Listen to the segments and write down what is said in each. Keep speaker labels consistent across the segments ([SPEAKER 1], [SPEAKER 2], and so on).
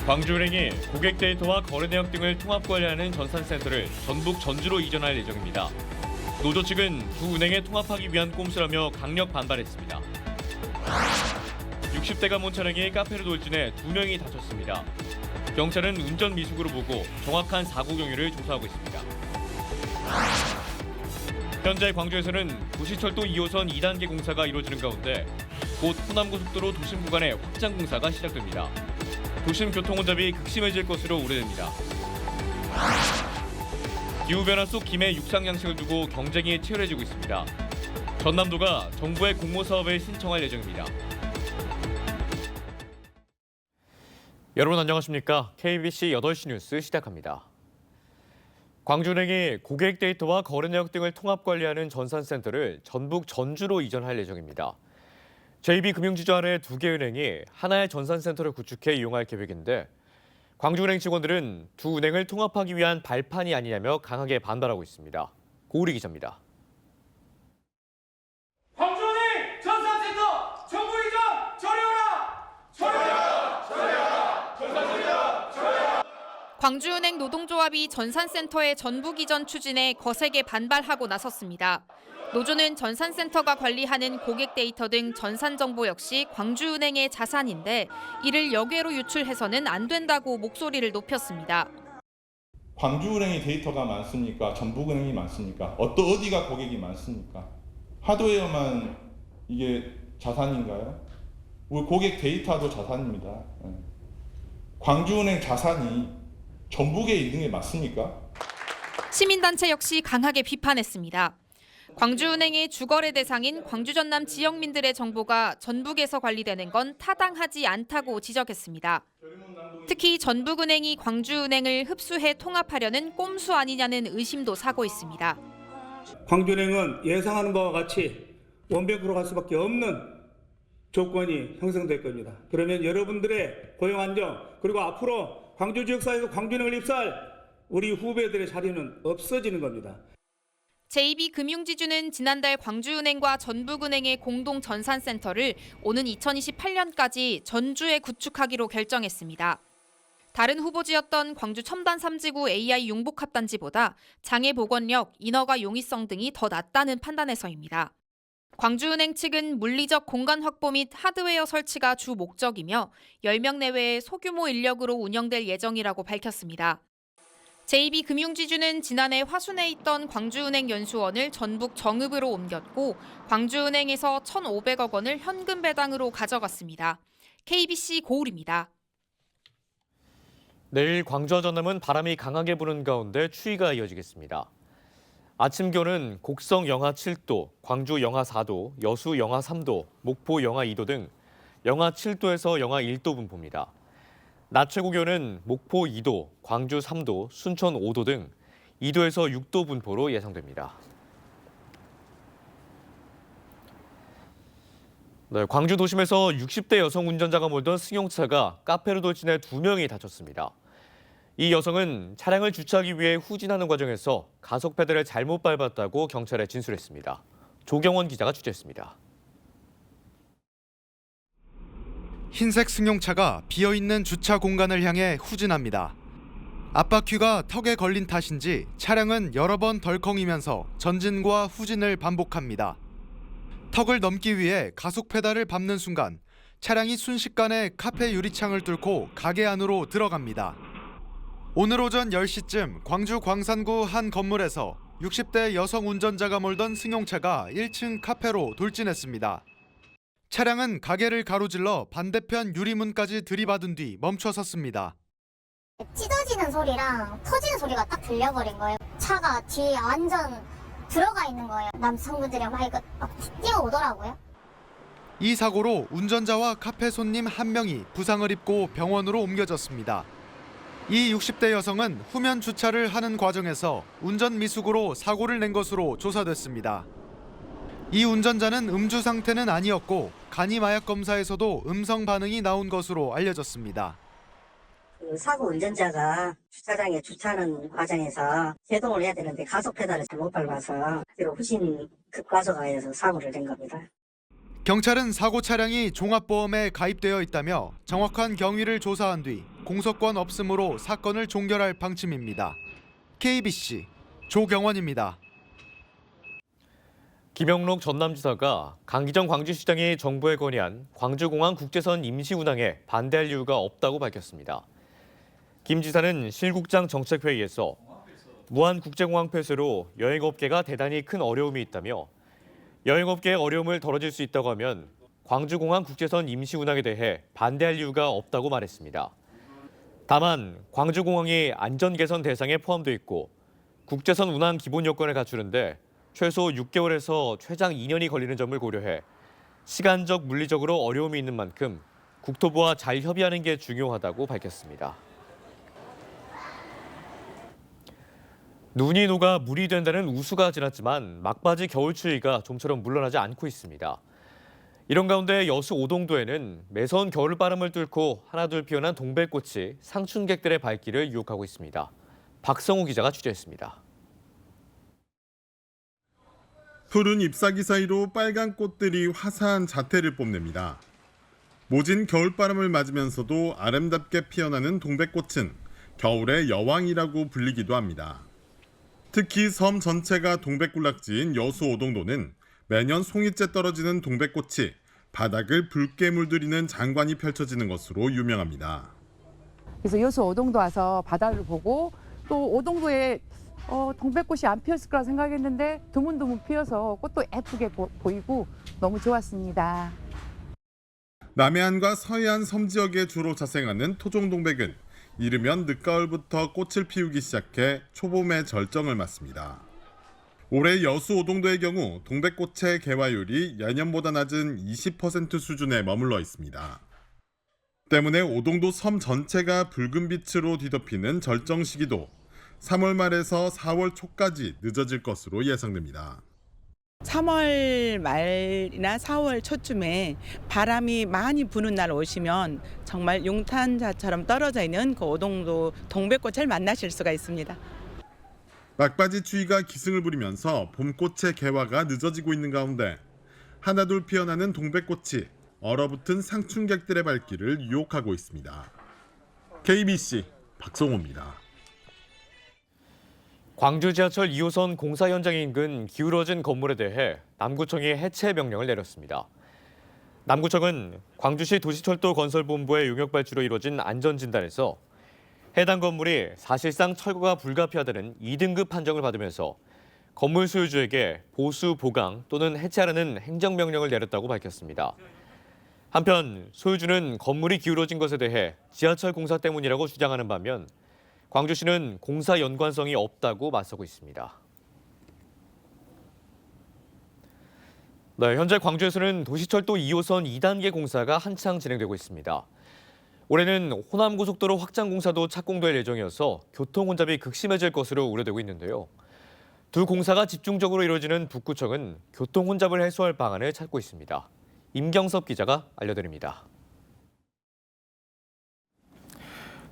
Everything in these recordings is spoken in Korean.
[SPEAKER 1] 광주은행이 고객 데이터와 거래 내역 등을 통합 관리하는 전산센터를 전북 전주로 이전할 예정입니다. 노조 측은 두 은행에 통합하기 위한 꼼수라며 강력 반발했습니다. 60대가 몬 차량이 카페로 돌진해 2명이 다쳤습니다. 경찰은 운전 미숙으로 보고 정확한 사고 경위를 조사하고 있습니다. 현재 광주에서는 도시철도 2호선 2단계 공사가 이루어지는 가운데 곧 호남고속도로 도심 구간의 확장 공사가 시작됩니다. 도심 교통 혼잡이 극심해질 것으로 우려됩니다. 기후변화 속 김해 육상 양식을 두고 경쟁이 치열해지고 있습니다. 전남도가 정부의 공모 사업을 신청할 예정입니다. 여러분 안녕하십니까? KBC 8시 뉴스 시작합니다. 광주은행이 고객 데이터와 거래 내역 등을 통합 관리하는 전산센터를 전북 전주로 이전할 예정입니다. JB금융지주 아래 2개 은행이 하나의 전산센터를 구축해 이용할 계획인데 광주은행 직원들은 두 은행을 통합하기 위한 발판이 아니냐며 강하게 반발하고 있습니다. 고우리 기자입니다.
[SPEAKER 2] 광주은행 전산센터 정부 이전 처리하라!
[SPEAKER 3] 광주은행 노동조합이 전산센터의 전북 이전 추진에 거세게 반발하고 나섰습니다. 노조는 전산센터가 관리하는 고객 데이터 등 전산 정보 역시 광주은행의 자산인데 이를 역외로 유출해서는 안 된다고 목소리를 높였습니다.
[SPEAKER 4] 광주은행이 데이터가 많습니까? 전북은행이 많습니까? 어디가 고객이 많습니까? 하드웨어만 이게 자산인가요? 우리 고객 데이터도 자산입니다. 광주은행 자산이 전북에 있는 게 맞습니까?
[SPEAKER 3] 시민단체 역시 강하게 비판했습니다. 광주은행의 주거래 대상인 광주 전남 지역민들의 정보가 전북에서 관리되는 건 타당하지 않다고 지적했습니다. 특히 전북은행이 광주은행을 흡수해 통합하려는 꼼수 아니냐는 의심도 사고 있습니다.
[SPEAKER 5] 광주은행은 예상하는 바와 같이 원뱅크로 갈 수밖에 없는 조건이 형성될 겁니다. 그러면 여러분들의 고용 안정 그리고 앞으로 광주 지역사회에서 광주은행을 입사할 우리 후배들의 자리는 없어지는 겁니다.
[SPEAKER 3] JB금융지주는 지난달 광주은행과 전북은행의 공동 전산센터를 오는 2028년까지 전주에 구축하기로 결정했습니다. 다른 후보지였던 광주 첨단 3지구 AI 융복합단지보다 장애 복원력, 인허가 용이성 등이 더 낮다는 판단에서입니다. 광주은행 측은 물리적 공간 확보 및 하드웨어 설치가 주 목적이며 10명 내외의 소규모 인력으로 운영될 예정이라고 밝혔습니다. JB금융지주는 지난해 화순에 있던 광주은행 연수원을 전북 정읍으로 옮겼고 광주은행에서 1,500억 원을 현금 배당으로 가져갔습니다. KBC 고울입니다.
[SPEAKER 1] 내일 광주와 전남은 바람이 강하게 부는 가운데 추위가 이어지겠습니다. 아침 기온은 곡성 영하 7도, 광주 영하 4도, 여수 영하 3도, 목포 영하 2도 등 영하 7도에서 영하 1도 분포입니다. 낮 최고 기온은 목포 2도, 광주 3도, 순천 5도 등 2도에서 6도 분포로 예상됩니다. 광주 도심에서 60대 여성 운전자가 몰던 승용차가 카페로 돌진해 2명이 다쳤습니다. 이 여성은 차량을 주차하기 위해 후진하는 과정에서 가속 페달을 잘못 밟았다고 경찰에 진술했습니다. 조경원 기자가 취재했습니다.
[SPEAKER 6] 흰색 승용차가 비어있는 주차 공간을 향해 후진합니다. 앞바퀴가 턱에 걸린 탓인지 차량은 여러 번 덜컹이면서 전진과 후진을 반복합니다. 턱을 넘기 위해 가속 페달을 밟는 순간 차량이 순식간에 카페 유리창을 뚫고 가게 안으로 들어갑니다. 오늘 오전 10시쯤 광주 광산구 한 건물에서 60대 여성 운전자가 몰던 승용차가 1층 카페로 돌진했습니다. 차량은 가게를 가로질러 반대편 유리문까지 들이받은 뒤 멈춰 섰습니다.
[SPEAKER 7] 찢어지는 소리랑 터지는 소리가 딱 들려버린 거예요. 차가 뒤에 완전 들어가 있는 거예요. 남성분들이 막 뛰어오더라고요.
[SPEAKER 6] 이 사고로 운전자와 카페 손님 1명이 부상을 입고 병원으로 옮겨졌습니다. 이 60대 여성은 후면 주차를 하는 과정에서 운전 미숙으로 사고를 낸 것으로 조사됐습니다. 이 운전자는 음주 상태는 아니었고 간이 마약 검사에서도 음성 반응이 나온 것으로 알려졌습니다.
[SPEAKER 8] 사고 운전자가 주차장에 주차하는 과정에서 제동을 해야 되는데 가속 페달을 잘못 밟아서 후진 급가속하여서 사고를 낸 겁니다.
[SPEAKER 6] 경찰은 사고 차량이 종합보험에 가입되어 있다며 정확한 경위를 조사한 뒤 공소권 없음으로 사건을 종결할 방침입니다. KBC 조경원입니다.
[SPEAKER 1] 김영록 전남지사가 강기정 광주시장이 정부에 건의한 광주공항 국제선 임시 운항에 반대할 이유가 없다고 밝혔습니다. 김 지사는 실국장 정책회의에서 무한국제공항 폐쇄로 여행업계가 대단히 큰 어려움이 있다며 여행업계의 어려움을 덜어줄 수 있다고 하면 광주공항 국제선 임시 운항에 대해 반대할 이유가 없다고 말했습니다. 다만 광주공항이 안전 개선 대상에 포함돼 있고 국제선 운항 기본 요건을 갖추는데 최소 6개월에서 최장 2년이 걸리는 점을 고려해 시간적, 물리적으로 어려움이 있는 만큼 국토부와 잘 협의하는 게 중요하다고 밝혔습니다. 눈이 녹아 물이 된다는 우수가 지났지만 막바지 겨울 추위가 좀처럼 물러나지 않고 있습니다. 이런 가운데 여수 오동도에는 매서운 겨울바람을 뚫고 하나둘 피어난 동백꽃이 상춘객들의 발길을 유혹하고 있습니다. 박성우 기자가 취재했습니다.
[SPEAKER 9] 푸른 잎사귀 사이로 빨간 꽃들이 화사한 자태를 뽐냅니다. 모진 겨울바람을 맞으면서도 아름답게 피어나는 동백꽃은 겨울의 여왕이라고 불리기도 합니다. 특히 섬 전체가 동백군락지인 여수 오동도는 매년 송이째 떨어지는 동백꽃이 바닥을 붉게 물들이는 장관이 펼쳐지는 것으로 유명합니다.
[SPEAKER 10] 그래서 여수 오동도 와서 바다를 보고 또 오동도에 동백꽃이 안 피었을 거라 생각했는데 드문드문 피어서 꽃도 예쁘게 보이고 너무 좋았습니다.
[SPEAKER 9] 남해안과 서해안 섬 지역에 주로 자생하는 토종동백은 이르면 늦가을부터 꽃을 피우기 시작해 초봄의 절정을 맞습니다. 올해 여수 오동도의 경우 동백꽃의 개화율이 예년보다 낮은 20% 수준에 머물러 있습니다. 때문에 오동도 섬 전체가 붉은 빛으로 뒤덮이는 절정 시기도 3월 말에서 4월 초까지 늦어질 것으로 예상됩니다.
[SPEAKER 11] 3월 말이나 4월 초쯤에 바람이 많이 부는 날 오시면 정말 용탄자처럼 떨어져 있는 그 오동도 동백꽃을 만나실 수가 있습니다.
[SPEAKER 9] 막바지 추위가 기승을 부리면서 봄꽃의 개화가 늦어지고 있는 가운데 하나둘 피어나는 동백꽃이 얼어붙은 상춘객들의 발길을 유혹하고 있습니다. KBC 박성호입니다.
[SPEAKER 1] 광주 지하철 2호선 공사 현장 인근 기울어진 건물에 대해 남구청이 해체 명령을 내렸습니다. 남구청은 광주시 도시철도 건설본부의 용역 발주로 이루어진 안전진단에서 해당 건물이 사실상 철거가 불가피하다는 2등급 판정을 받으면서 건물 소유주에게 보수, 보강 또는 해체하라는 행정명령을 내렸다고 밝혔습니다. 한편 소유주는 건물이 기울어진 것에 대해 지하철 공사 때문이라고 주장하는 반면 광주시는 공사 연관성이 없다고 맞서고 있습니다. 네, 현재 광주에서는 도시철도 2호선 2단계 공사가 한창 진행되고 있습니다. 올해는 호남고속도로 확장 공사도 착공될 예정이어서 교통 혼잡이 극심해질 것으로 우려되고 있는데요. 두 공사가 집중적으로 이루어지는 북구청은 교통 혼잡을 해소할 방안을 찾고 있습니다. 임경섭 기자가 알려드립니다.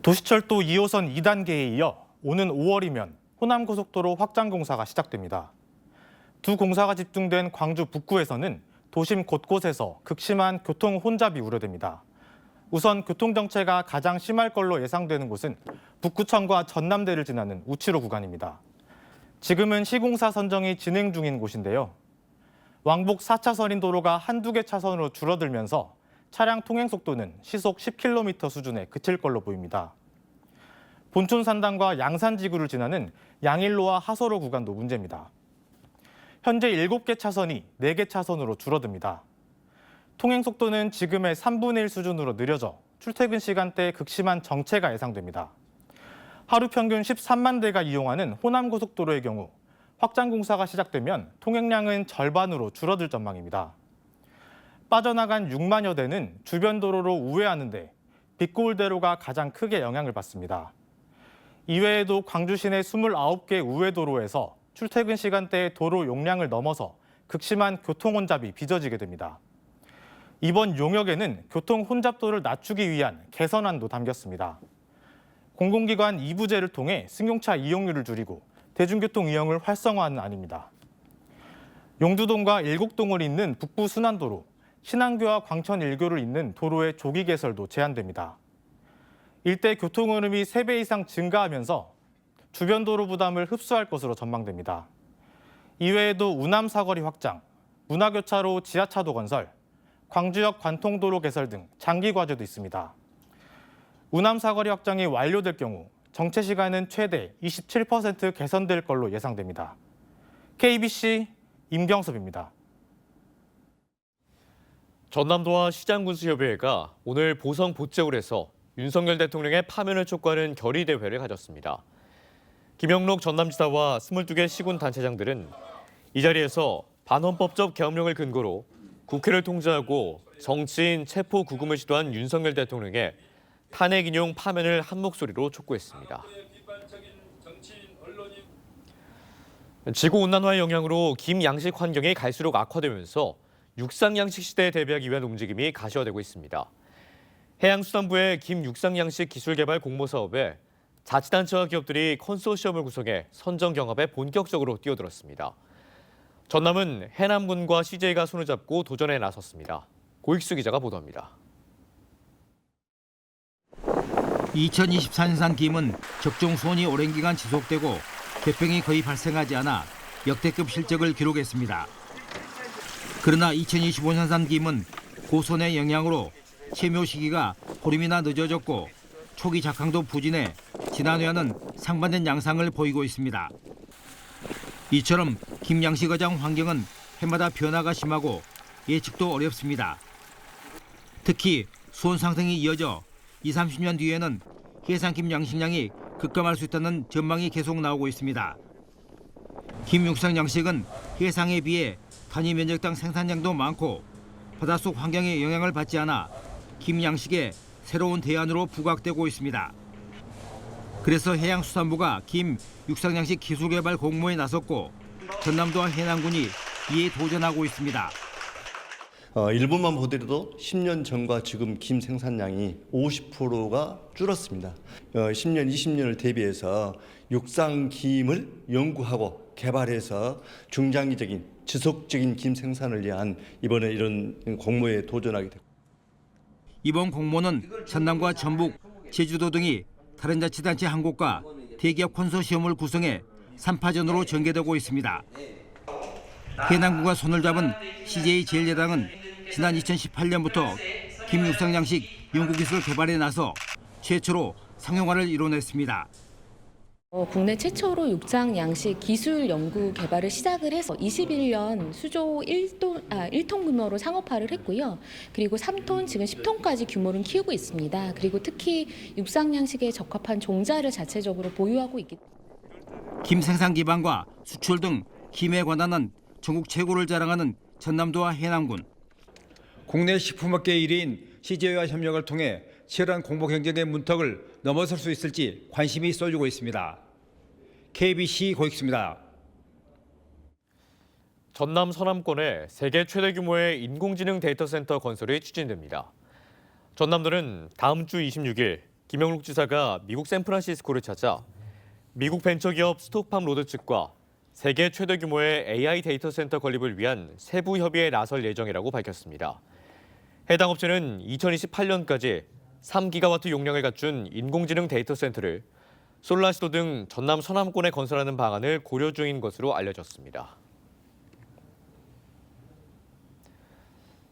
[SPEAKER 12] 도시철도 2호선 2단계에 이어 오는 5월이면 호남고속도로 확장 공사가 시작됩니다. 두 공사가 집중된 광주 북구에서는 도심 곳곳에서 극심한 교통 혼잡이 우려됩니다. 우선 교통정체가 가장 심할 걸로 예상되는 곳은 북구청과 전남대를 지나는 우치로 구간입니다. 지금은 시공사 선정이 진행 중인 곳인데요. 왕복 4차선인 도로가 한두 개 차선으로 줄어들면서 차량 통행 속도는 시속 10km 수준에 그칠 걸로 보입니다. 본촌산단과 양산지구를 지나는 양일로와 하서로 구간도 문제입니다. 현재 7개 차선이 4개 차선으로 줄어듭니다. 통행 속도는 지금의 3분의 1 수준으로 느려져 출퇴근 시간대에 극심한 정체가 예상됩니다. 하루 평균 13만 대가 이용하는 호남고속도로의 경우 확장 공사가 시작되면 통행량은 절반으로 줄어들 전망입니다. 빠져나간 6만여 대는 주변 도로로 우회하는데 빗고울대로가 가장 크게 영향을 받습니다. 이외에도 광주 시내 29개 우회도로에서 출퇴근 시간대의 도로 용량을 넘어서 극심한 교통 혼잡이 빚어지게 됩니다. 이번 용역에는 교통 혼잡도를 낮추기 위한 개선안도 담겼습니다. 공공기관 2부제를 통해 승용차 이용률을 줄이고 대중교통 이용을 활성화하는 안입니다. 용두동과 일곡동을 잇는 북부 순환도로 신안교와 광천 1교를 잇는 도로의 조기 개설도 제한됩니다. 일대 교통 흐름이 3배 이상 증가하면서 주변 도로 부담을 흡수할 것으로 전망됩니다. 이외에도 우남 사거리 확장, 문화교차로 지하차도 건설, 광주역 관통도로 개설 등 장기 과제도 있습니다. 우남 사거리 확장이 완료될 경우 정체 시간은 최대 27% 개선될 걸로 예상됩니다. KBC 임경섭입니다.
[SPEAKER 1] 전남도와 시장군수협의회가 오늘 보성 보채울에서 윤석열 대통령의 파면을 촉구하는 결의대회를 가졌습니다. 김영록 전남지사와 22개 시군 단체장들은 이 자리에서 반헌법적 계엄령을 근거로 국회를 통제하고 정치인 체포 구금을 시도한 윤석열 대통령의 탄핵 인용 파면을 한 목소리로 촉구했습니다. 지구온난화의 영향으로 김양식 환경이 갈수록 악화되면서 육상양식 시대에 대비하기 위한 움직임이 가시화되고 있습니다. 해양수산부의 김육상양식 기술개발 공모사업에 자치단체와 기업들이 컨소시엄을 구성해 선정 경합에 본격적으로 뛰어들었습니다. 전남은 해남군과 CJ가 손을 잡고 도전에 나섰습니다. 고익수 기자가 보도합니다.
[SPEAKER 13] 2024년산 김은 적정 수온이 오랜 기간 지속되고 개병이 거의 발생하지 않아 역대급 실적을 기록했습니다. 그러나 2025년산 김은 고선의 영향으로 채묘 시기가 보름이나 늦어졌고 초기 작황도 부진해 지난해와는 상반된 양상을 보이고 있습니다. 이처럼 김 양식 어장 환경은 해마다 변화가 심하고 예측도 어렵습니다. 특히 수온 상승이 이어져 20-30년 뒤에는 해상김 양식량이 급감할 수 있다는 전망이 계속 나오고 있습니다. 김 육상 양식은 해상에 비해 단위 면적당 생산량도 많고 바닷속 환경에 영향을 받지 않아 김 양식의 새로운 대안으로 부각되고 있습니다. 그래서 해양수산부가 김 육상양식 기술개발 공모에 나섰고 전남도와 해남군이 이에 도전하고 있습니다.
[SPEAKER 14] 일본만 보더라도 10년 전과 지금 김 생산량이 50%가 줄었습니다. 10년, 20년을 대비해서 육상김을 연구하고 개발해서 중장기적인 지속적인 김 생산을 위한 이번에 이런 공모에 도전하게 됐습니다.
[SPEAKER 13] 이번 공모는 전남과 전북, 제주도 등이 다른 자치단체 한 곳과 대기업 컨소시엄을 구성해 3파전으로 전개되고 있습니다. 해남군과 손을 잡은 CJ 제일야당은 지난 2018년부터 김 육상양식 연구기술 개발에 나서 최초로 상용화를 이뤄냈습니다.
[SPEAKER 15] 국내 최초로 육상 양식 기술 연구 개발을 시작을 해서 21년 수조 1톤 규모로 상업화를 했고요. 그리고 3톤, 지금 10톤까지 규모를 키우고 있습니다. 그리고 특히 육상 양식에 적합한 종자를 자체적으로 보유하고 있기 때문에
[SPEAKER 13] 김 생산 기반과 수출 등 김에 관한은 전국 최고를 자랑하는 전남도와 해남군.
[SPEAKER 16] 국내 식품업계 1위인 CJ와 협력을 통해 치열한 공모 경쟁의 문턱을 넘어설 수 있을지 관심이 쏟아지고 있습니다. KBC 고익수입니다.
[SPEAKER 1] 전남 서남권에 세계 최대 규모의 인공지능 데이터 센터 건설이 추진됩니다. 전남도는 다음 주 26일 김영록 지사가 미국 샌프란시스코를 찾아 미국 벤처기업 스톡팜 로드 측과 세계 최대 규모의 AI 데이터 센터 건립을 위한 세부 협의에 나설 예정이라고 밝혔습니다. 해당 업체는 2028년까지 3기가와트 용량을 갖춘 인공지능 데이터 센터를 솔라시도 등 전남 서남권에 건설하는 방안을 고려 중인 것으로 알려졌습니다.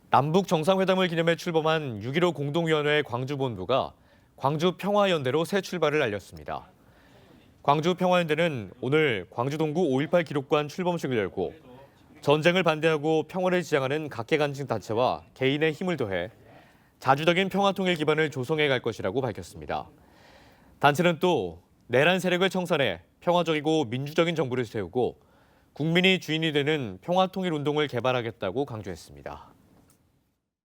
[SPEAKER 1] 남북 정상회담을 기념해 출범한 6.15 공동위원회 광주본부가 광주평화연대로 새 출발을 알렸습니다. 광주평화연대는 오늘 광주 동구 5.18 기록관 출범식을 열고 전쟁을 반대하고 평화를 지향하는 각계간증 단체와 개인의 힘을 더해 자주적인 평화통일 기반을 조성해 갈 것이라고 밝혔습니다. 단체는 또 내란 세력을 청산해 평화적이고 민주적인 정부를 세우고 국민이 주인이 되는 평화통일 운동을 개발하겠다고 강조했습니다.